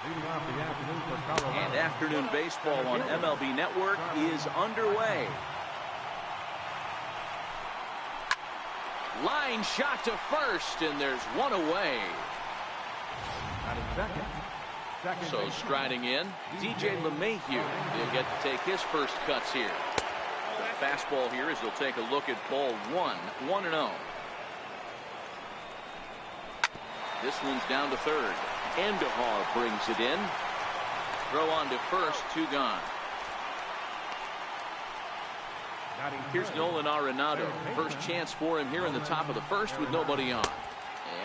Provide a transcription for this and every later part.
And afternoon baseball on MLB Network is underway. Line shot to first, and there's one away. So striding in, DJ LeMahieu. He'll get to take his first cuts here. The fastball here as he'll take a look at ball 1-0. This one's down to third. Endahar brings it in. Throw on to first, 2 gone. Here's Nolan Arenado. First chance for him here in the top of the first with nobody on.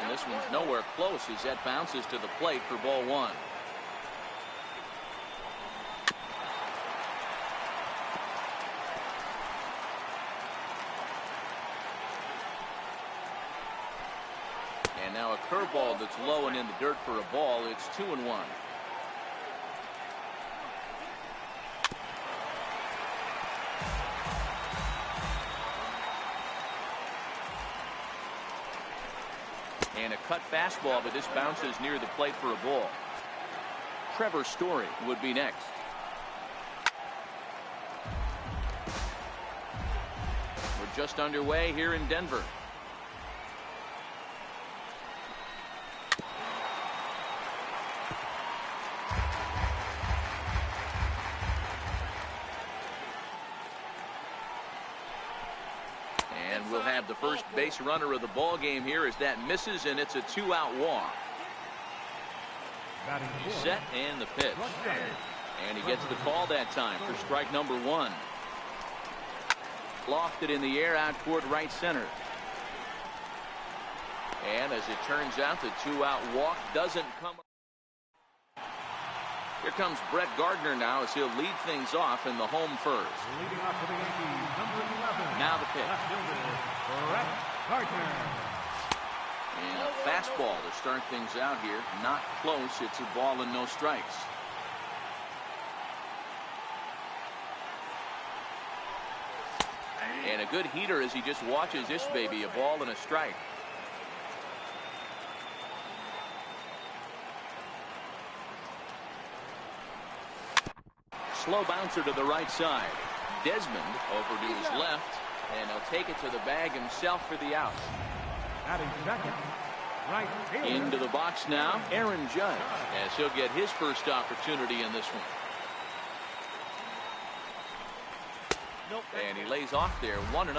And this one's nowhere close as that bounces to the plate for ball 1. And now a curveball that's low and in the dirt for a ball. It's 2-1. And a cut fastball, but this bounces near the plate for a ball. Trevor Story would be next. We're just underway here in Denver. And we'll have the first base runner of the ball game here as that misses, and it's a 2-out walk. Set and the pitch. And he gets the call that time for strike number 1. Lofted in the air out toward right center. And as it turns out, the 2-out walk doesn't come. Here comes Brett Gardner now as he'll lead things off in the home first. Leading off for the Yankees, number 11. Now the pitch. Left fielder, Brett Gardner. And a fastball to start things out here. Not close. It's a ball and no strikes. And a good heater as he just watches this baby. A ball and a strike. Slow bouncer to the right side. Desmond over to his left, and he'll take it to the bag himself for the out. Second, right fielder. Into the box now, Aaron Judge, as he'll get his first opportunity in this one. And he lays off there, 1-0.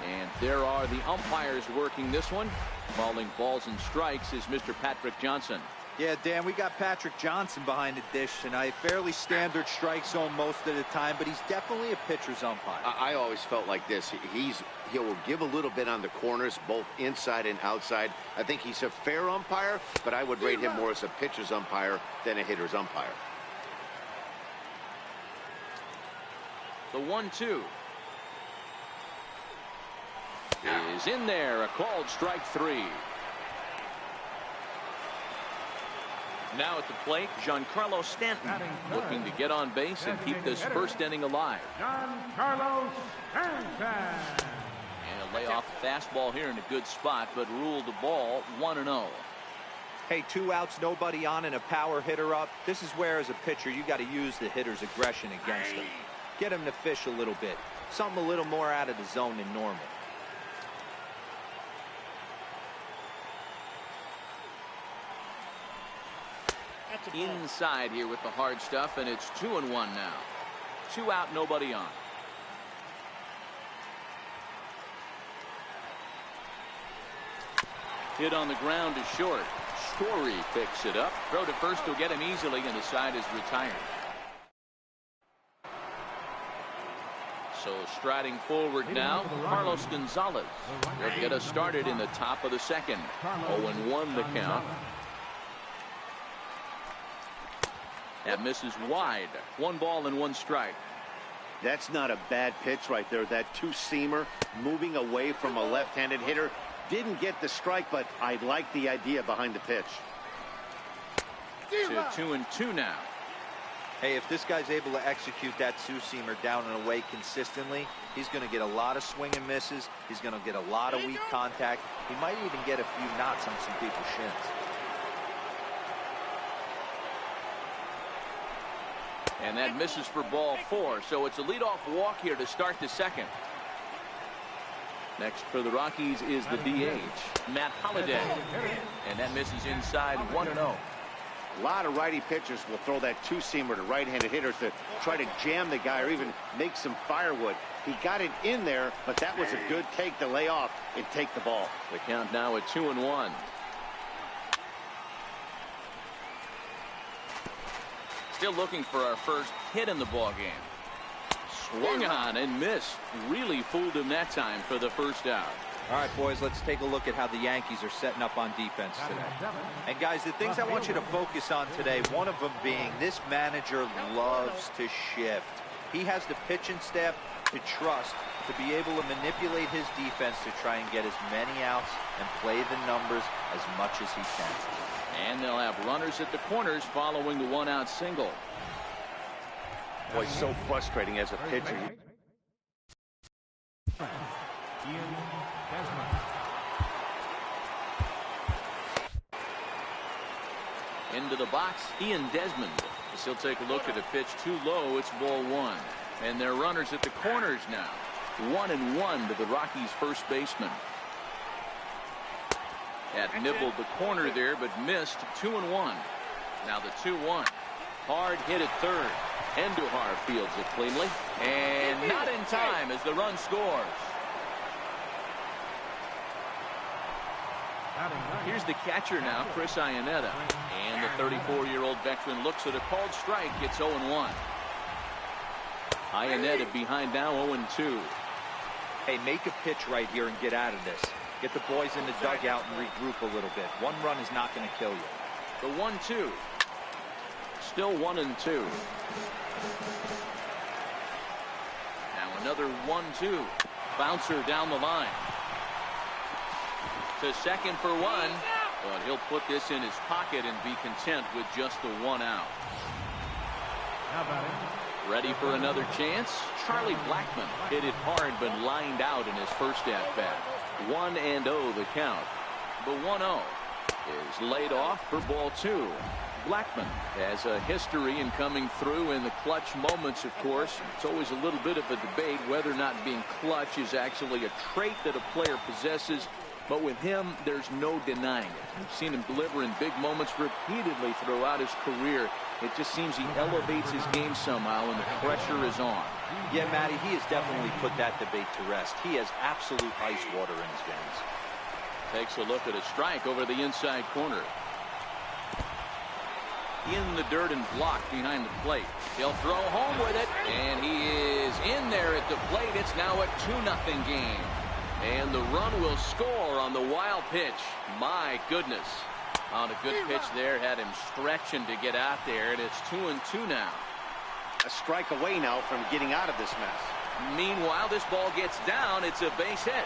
And there are the umpires working this one. Calling balls and strikes is Mr. Patrick Johnson. Yeah, Dan, we got Patrick Johnson behind the dish tonight. Fairly standard strike zone most of the time, but he's definitely a pitcher's umpire. I always felt like this. He'll give a little bit on the corners, both inside and outside. I think he's a fair umpire, but I would rate him more as a pitcher's umpire than a hitter's umpire. The 1-2 is in there. A called strike 3. Now at the plate, Giancarlo Stanton looking to get on base and keep this first inning alive. Giancarlo Stanton. And a layoff fastball here in a good spot, but ruled the ball 1-0. Hey, 2 outs, nobody on, and a power hitter up. This is where, as a pitcher, you got to use the hitter's aggression against him. Get him to fish a little bit. Something a little more out of the zone than normal. Inside here with the hard stuff, and it's 2-1 now. 2 out, nobody on. Hit on the ground is short. Story picks it up. Throw to first will get him easily, and the side is retired. So striding forward now, Carlos Gonzalez. They'll get us started in the top of the second. 0-1 the count. That misses wide. 1 ball and 1 strike. That's not a bad pitch right there. That 2-seamer moving away from a left-handed hitter. Didn't get the strike, but I like the idea behind the pitch. To 2-2 now. Hey, if this guy's able to execute that 2-seamer down and away consistently, he's going to get a lot of swing and misses. He's going to get a lot of weak contact. He might even get a few knots on some people's shins. And that misses for ball 4. So it's a leadoff walk here to start the second. Next for the Rockies is the DH, Matt Holliday. And that misses inside 1-0. A lot of righty pitchers will throw that two-seamer to right-handed hitters to try to jam the guy or even make some firewood. He got it in there, but that was a good take to lay off and take the ball. The count now at 2-1. Still looking for our first hit in the ball game. Swung on and missed. Really fooled him that time for the first out. All right, boys, let's take a look at how the Yankees are setting up on defense today. And, guys, the things I want you to focus on today, one of them being this manager loves to shift. He has the pitching staff to trust to be able to manipulate his defense to try and get as many outs and play the numbers as much as he can. And they'll have runners at the corners following the one-out single. Boy, so frustrating as a pitcher. Into the box, Ian Desmond. He'll take a look at a pitch too low. It's ball 1. And they're runners at the corners now. 1-1 to the Rockies' first baseman. That nibbled the corner there, but missed. 2-1. Now the 2-1. Hard hit at third. Endujar fields it cleanly. And not in time as the run scores. Here's the catcher now, Chris Iannetta. And the 34-year-old veteran looks at a called strike. It's 0-1. Iannetta behind now 0-2. Hey, make a pitch right here and get out of this. Get the boys in the dugout and regroup a little bit. One run is not going to kill you. The 1-2. Still 1-2. Now another 1-2. Bouncer down the line. To second for 1. But he'll put this in his pocket and be content with just the 1 out. Ready for another chance? Charlie Blackmon hit it hard but lined out in his first at-bat. 1-0 the count. The 1-0 is laid off for ball 2. Blackmon has a history in coming through in the clutch moments, of course. It's always a little bit of a debate whether or not being clutch is actually a trait that a player possesses. But with him, there's no denying it. We've seen him deliver in big moments repeatedly throughout his career. It just seems he elevates his game somehow when the pressure is on. Yeah, Matty, he has definitely put that debate to rest. He has absolute ice water in his veins. Takes a look at a strike over the inside corner. In the dirt and blocked behind the plate. He'll throw home with it, and he is in there at the plate. It's now a 2-0 game. And the run will score on the wild pitch. My goodness. On a good pitch there, had him stretching to get out there, and it's 2-2 now. A strike away now from getting out of this mess. Meanwhile, this ball gets down. It's a base hit.